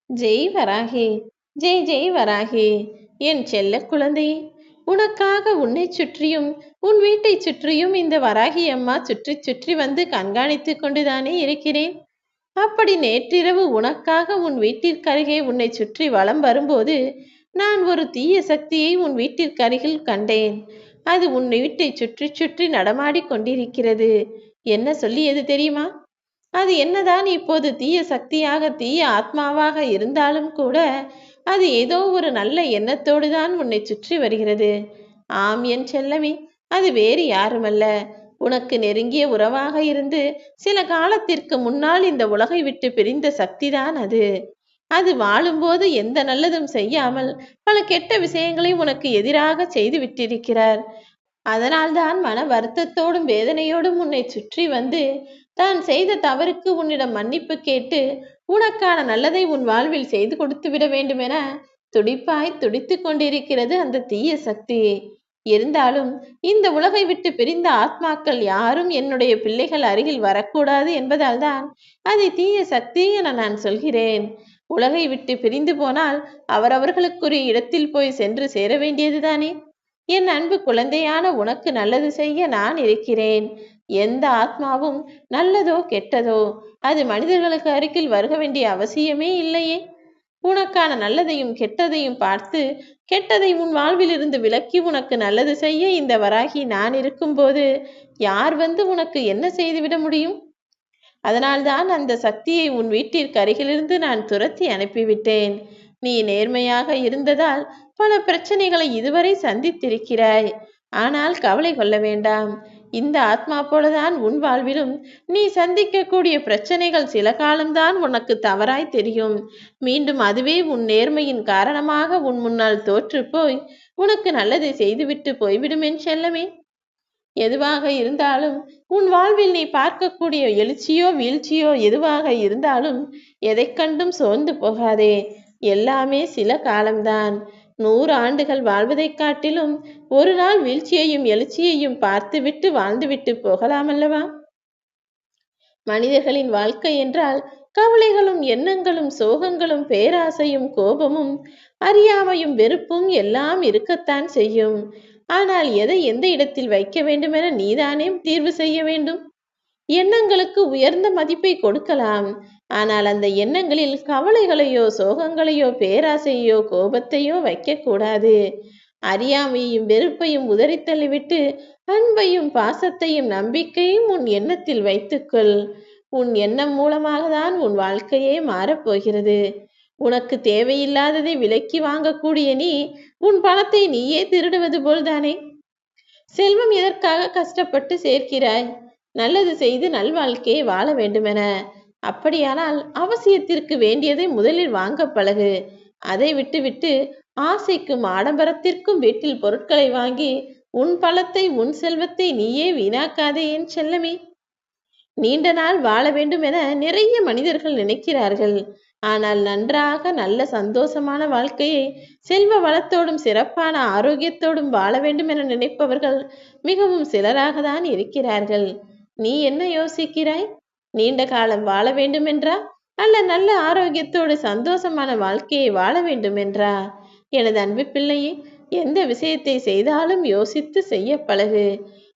ஜெய் வராகி, ஜெய் ஜெய் வராகி. என் செல்ல குழந்தை, உனக்காக உன்னை சுற்றியும் உன் வீட்டை சுற்றியும் இந்த வராகி அம்மா சுற்றி சுற்றி வந்து கண்காணித்து கொண்டுதானே இருக்கிறேன். அப்படி நேற்றிரவு உனக்காக உன் வீட்டிற்கருகே உன்னை சுற்றி வலம் வரும்போது நான் ஒரு தீய சக்தியை உன் வீட்டிற்கருகில் கண்டேன். அது உன் வீட்டை சுற்றி சுற்றி நடமாடி கொண்டிருக்கிறது. என்ன சொல்லியது தெரியுமா? அது என்னதான் இப்போது தீய சக்தியாக தீய ஆத்மாவாக இருந்தாலும் கூட அது ஏதோ ஒரு நல்ல எண்ணத்தோடு தான் உன்னை சுற்றி வருகிறது. ஆம் என் செல்லமே, அது வேறு யாருமல்ல, உனக்கு நெருங்கிய உறவாக இருந்து சில காலத்திற்கு முன்னால் இந்த உலகை விட்டு பிரிந்த சக்திதான் அது. அது வாழும்போது எந்த நல்லதும் செய்யாமல் பல கெட்ட விஷயங்களை உனக்கு எதிராக செய்து விட்டிருக்கிறார். அதனால்தான் மன வருத்தத்தோடும் வேதனையோடும் உன்னை சுற்றி வந்து தான் செய்த தவறுக்கு உன்னிடம் மன்னிப்பு கேட்டு உனக்கான நல்லதை உன் வாழ்வில் செய்து கொடுத்து விட வேண்டுமென துடிப்பாய் துடித்து கொண்டிருக்கிறது அந்த தீய சக்தி. இருந்தாலும் இந்த உலகை விட்டு பிரிந்த ஆத்மாக்கள் யாரும் என்னுடைய பிள்ளைகள் அருகில் வரக்கூடாது என்பதால் தான் அதை தீய சக்தி என நான் சொல்கிறேன். உலகை விட்டு பிரிந்து போனால் அவரவர்களுக்குரிய இடத்தில் போய் சென்று சேர வேண்டியதுதானே. என் அன்பு குழந்தையான உனக்கு நல்லது செய்ய நான் இருக்கிறேன். எந்த ஆத்மாவும் நல்லதோ கெட்டதோ அது மனிதர்களுக்கு அருகில் வருக வேண்டிய அவசியமே இல்லையே. உனக்கான நல்லதையும் கெட்டதையும் பார்த்து கெட்டதை உன் வாழ்வில் இருந்து விலக்கி உனக்கு நல்லது செய்ய இந்த வராகி நான் இருக்கும்போது யார் வந்து உனக்கு என்ன செய்துவிட முடியும்? அதனால்தான் அந்த சக்தியை உன் வீட்டிற்கு அருகிலிருந்து நான் துரத்தி அனுப்பிவிட்டேன். நீ நேர்மையாக இருந்ததால் பல பிரச்சனைகளை இதுவரை சந்தித்திருக்கிறாய். ஆனால் கவலை கொள்ள வேண்டாம். இந்த ஆத்மா போலதான் உன் வாழ்விலும் நீ சந்திக்கக்கூடிய பிரச்சனைகள் சில காலம்தான் உனக்கு தவறாய் தெரியும். மீண்டும் அதுவே உன் நேர்மையின் காரணமாக உன் முன்னால் தோற்று போய் உனக்கு நல்லதை செய்துவிட்டு போய்விடும் என் செல்லமே. எதுவாக இருந்தாலும் உன் வாழ்வில் நீ பார்க்கக்கூடிய எழுச்சியோ வீழ்ச்சியோ எதுவாக இருந்தாலும் எதை கண்டும் சோர்ந்து போகாதே. எல்லாமே சில காலம்தான். 100 ஆண்டுகள் வாழ்வதைக் காட்டிலும் ஒரு நாள் வீழ்ச்சியையும் எழுச்சியையும் பார்த்துவிட்டு வாழ்ந்துவிட்டு போகலாம் அல்லவா? மனிதர்களின் வாழ்க்கை என்றால் கவலைகளும் எண்ணங்களும் சோகங்களும் பேராசையும் கோபமும் அறியாமையும் வெறுப்பும் எல்லாம் இருக்கத்தான் செய்யும். ஆனால் எதை எந்த இடத்தில் வைக்க வேண்டுமென நீதானே தீர்வு செய்ய வேண்டும். எண்ணங்களுக்கு உயர்ந்த மதிப்பை கொடுக்கலாம். ஆனால் அந்த எண்ணங்களில் கவலைகளையோ சோகங்களையோ பேராசையோ கோபத்தையோ வைக்கக்கூடாது. அறியாமையும் வெறுப்பையும் உதறி தள்ளிவிட்டு அன்பையும் பாசத்தையும் நம்பிக்கையும் உன் எண்ணத்தில் வைத்துக்கொள். உன் எண்ணம் மூலமாக தான் உன் வாழ்க்கையே மாறப்போகிறது. உனக்கு தேவையில்லாததை விலக்கி வாங்கக்கூடிய நீ உன் பணத்தை நீயே திருடுவது போல்தானே. செல்வம் எதற்காக கஷ்டப்பட்டு சேர்க்கிறாய்? நல்லது செய்து நல்வாழ்க்கையை வாழ வேண்டுமென. அப்படியானால் அவசியத்திற்கு வேண்டியதை முதலில் வாங்க பழகு. அதை விட்டுவிட்டு ஆசைக்கும் ஆடம்பரத்திற்கும் வீட்டில் பொருட்களை வாங்கி உன் பழத்தை உன் செல்வத்தை நீயே வீணாக்காதே என் செல்லமே. நீண்ட நாள் வாழ வேண்டும் என நிறைய மனிதர்கள் நினைக்கிறார்கள். ஆனால் நன்றாக நல்ல சந்தோஷமான வாழ்க்கையை செல்வ வளத்தோடும் சிறப்பான ஆரோக்கியத்தோடும் வாழ வேண்டும் என நினைப்பவர்கள் மிகவும் சிலராக தான் இருக்கிறார்கள். நீ என்ன யோசிக்கிறாய்? நீண்ட காலம் வாழ வேண்டும் என்றா, அல்ல நல்ல ஆரோக்கியத்தோடு சந்தோஷமான வாழ்க்கையை வாழ வேண்டும் என்றா? எனது அன்பு பிள்ளையே, எந்த விஷயத்தை செய்தாலும் யோசித்து செய்ய பழகு.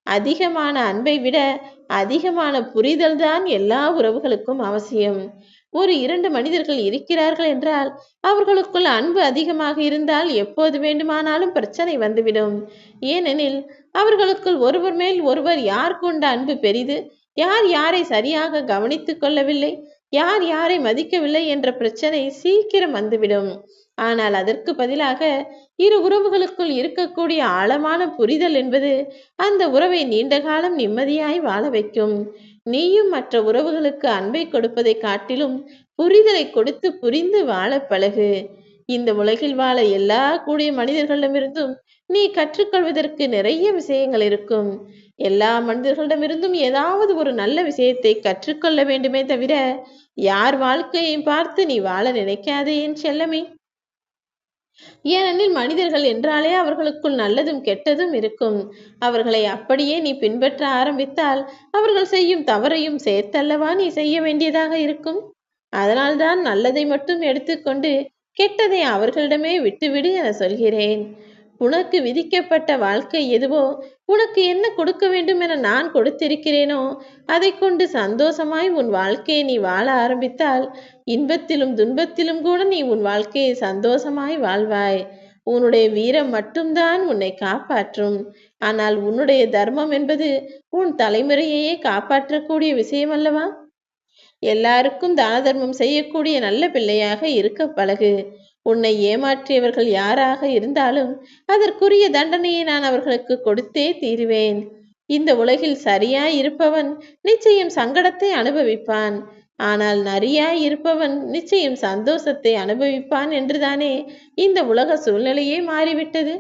அதிகமான அன்பை விட அதிகமான புரிதல் தான் எல்லா உறவுகளுக்கும் அவசியம். ஒரு 2 மனிதர்கள் இருக்கிறார்கள் என்றால் அவர்களுக்குள் அன்பு அதிகமாக இருந்தால் எப்போது வேண்டுமானாலும் பிரச்சனை வந்துவிடும். ஏனெனில் அவர்களுக்குள் ஒருவர் மேல் ஒருவர் யார் கொண்ட அன்பு பெரிது, யார் யாரை சரியாக கவனித்துக் கொள்ளவில்லை, யார் யாரை மதிக்கவில்லை என்ற பிரச்சனை சீக்கிரம் வந்துவிடும். ஆனால் அதற்கு பதிலாக இரு உறவுகளுக்குள் இருக்கக்கூடிய ஆழமான புரிதல் என்பது அந்த உறவை நீண்ட காலம் நிம்மதியாய் வாழ வைக்கும். நீயும் மற்ற உறவுகளுக்கு அன்பை கொடுப்பதை காட்டிலும் புரிதலை கொடுத்து புரிந்து வாழ பழகு. இந்த உலகில் வாழ எல்லா கூடிய மனிதர்களிடமிருந்தும் நீ கற்றுக்கொள்வதற்கு நிறைய விஷயங்கள் இருக்கும். எல்லா மனிதர்களிடமிருந்தும் ஏதாவது ஒரு நல்ல விஷயத்தை கற்றுக்கொள்ள வேண்டுமே தவிர யார் வாழ்க்கையை பார்த்து நீ வாழ நினைக்காதே என் செல்லமே. ஏனெனில் மனிதர்கள் என்றாலே அவர்களுக்குள் நல்லதும் கெட்டதும் இருக்கும். அவர்களை அப்படியே நீ பின்பற்ற ஆரம்பித்தால் அவர்கள் செய்யும் தவறையும் சேர்த்தல்லவா நீ செய்ய வேண்டியதாக இருக்கும். அதனால்தான் நல்லதை மட்டும் எடுத்துக்கொண்டு கெட்டதை அவர்களிடமே விட்டுவிடு என சொல்கிறேன். உனக்கு விதிக்கப்பட்ட வாழ்க்கை எதுவோ, உனக்கு என்ன கொடுக்க வேண்டும் என நான் கொடுத்திருக்கிறேனோ அதை கொண்டு சந்தோஷமாய் உன் வாழ்க்கையை நீ வாழ ஆரம்பித்தால் இன்பத்திலும் துன்பத்திலும் கூட நீ உன் வாழ்க்கையை சந்தோஷமாய் வாழ்வாய். உன்னுடைய வீரம் மட்டும்தான் உன்னை காப்பாற்றும். ஆனால் உன்னுடைய தர்மம் என்பது உன் தலைமுறையையே காப்பாற்றக்கூடிய விஷயம் அல்லவா? எல்லாருக்கும் தான தர்மம் செய்யக்கூடிய நல்ல பிள்ளையாக இருக்க பழகு. உன்னை ஏமாற்றியவர்கள் யாராக இருந்தாலும் அதற்குரிய தண்டனையை நான் அவர்களுக்கு கொடுத்தே தீருவேன். இந்த உலகில் சரியாய் இருப்பவன் நிச்சயம் சங்கடத்தை அனுபவிப்பான். ஆனால் நரியாய் இருப்பவன் நிச்சயம் சந்தோஷத்தை அனுபவிப்பான் என்றுதானே இந்த உலக சூழ்நிலையே மாறிவிட்டது.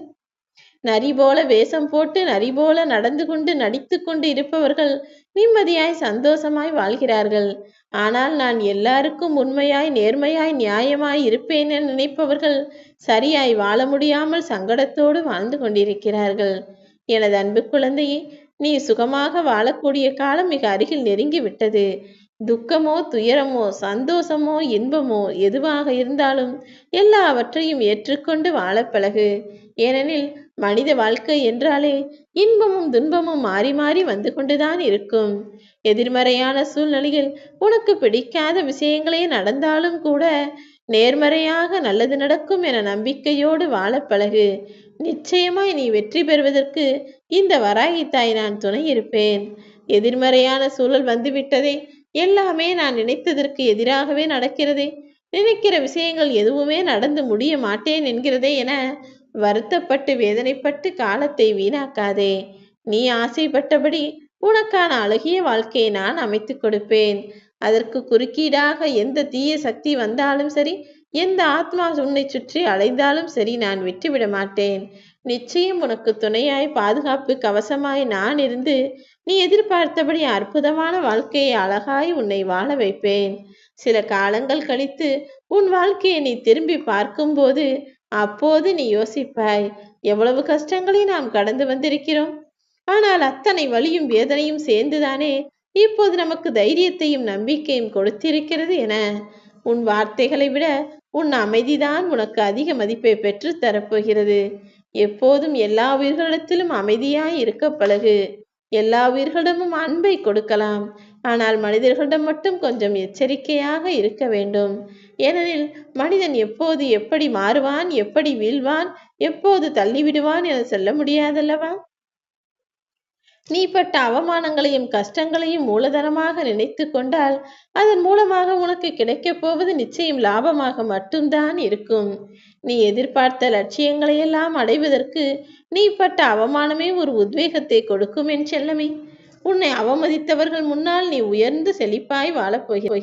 நரி போல வேஷம் போட்டு நரி போல நடந்து கொண்டு நடித்து கொண்டு இருப்பவர்கள் நிம்மதியாய் சந்தோஷமாய் வாழ்கிறார்கள். ஆனால் நான் எல்லாருக்கும் உண்மையாய் நேர்மையாய் நியாயமாய் இருப்பேன் என நினைப்பவர்கள் சரியாய் வாழ முடியாமல் சங்கடத்தோடு வாழ்ந்து கொண்டிருக்கிறார்கள். எனது அன்பு குழந்தையே, நீ சுகமாக வாழக்கூடிய காலம் மிக அருகில் நெருங்கி விட்டது. துக்கமோ துயரமோ சந்தோஷமோ இன்பமோ எதுவாக இருந்தாலும் எல்லாவற்றையும் ஏற்றுக்கொண்டு வாழ பழகு. ஏனெனில் மனித வாழ்க்கை என்றாலே இன்பமும் துன்பமும் மாறி மாறி வந்து கொண்டுதான் இருக்கும். எதிர்மறையான சூழ்நிலையில் உனக்கு பிடிக்காத விஷயங்களே நடந்தாலும் கூட நேர்மறையாக நல்லது நடக்கும் என நம்பிக்கையோடு வாழ பழகு. நிச்சயமாய் நீ வெற்றி பெறுவதற்கு இந்த வராகி தாய் நான் துணை இருப்பேன். எதிர்மறையான சூழல் வந்துவிட்டதே, எல்லாமே நான் நினைத்ததற்கு எதிராகவே நடக்கிறதே, நினைக்கிற விஷயங்கள் எதுவுமே நடந்து முடிய மாட்டேன் என்கிறதே என வருத்தப்பட்டு வேதனைப்பட்டு காலத்தை வீணாக்காதே. நீ ஆசைப்பட்டபடி உனக்கான அழகிய வாழ்க்கையை நான் அமைத்து கொடுப்பேன். அதற்கு குறுக்கீடாக எந்த தீய சக்தி வந்தாலும் சரி, எந்த ஆத்மா உன்னை சுற்றி அலைந்தாலும் சரி, நான் விட்டுவிட மாட்டேன். நிச்சயம் உனக்கு துணையாய் பாதுகாப்பு கவசமாய் நான் இருந்து நீ எதிர்பார்த்தபடி அற்புதமான வாழ்க்கையை அழகாய் உன்னை வாழ வைப்பேன். சில காலங்கள் கழித்து உன் வாழ்க்கையை நீ திரும்பி பார்க்கும்போது அப்போது நீ யோசிப்பாய், எவ்வளவு கஷ்டங்களை நாம் கடந்து வந்திருக்கிறோம். ஆனால் அத்தனை வலியும் வேதனையும் சேர்ந்துதானே இப்போது நமக்கு தைரியத்தையும் நம்பிக்கையும் கொடுத்திருக்கிறது என. உன் வார்த்தைகளை விட உன் அமைதிதான் உனக்கு அதிக மதிப்பை பெற்று தரப்போகிறது. எப்போதும் எல்லா உயிர்களிடத்திலும் அமைதியாய் இருக்க பழகு. எல்லா உயிர்களிடமும் அன்பை கொடுக்கலாம். ஆனால் மனிதர்களிடம் மட்டும் கொஞ்சம் எச்சரிக்கையாக இருக்க வேண்டும். ஏனெனில் மனிதன் எப்போது எப்படி மாறுவான், எப்படி வீழ்வான், எப்போது தள்ளிவிடுவான் என சொல்ல முடியாதல்லவா? நீ பட்ட அவமானங்களையும் கஷ்டங்களையும் மூலதனமாக நினைத்து கொண்டால் அதன் மூலமாக உனக்கு கிடைக்கப் போவது நிச்சயம் லாபமாக மட்டும்தான் இருக்கும். நீ எதிர்பார்த்த லட்சியங்களையெல்லாம் அடைவதற்கு நீ பட்ட அவமானமே ஒரு உத்வேகத்தை கொடுக்கும் என் செல்லமே. உன்னை அவமதித்தவர்கள் முன்னால் நீ உயர்ந்து செழிப்பாய் வாழப்போகிறாய்.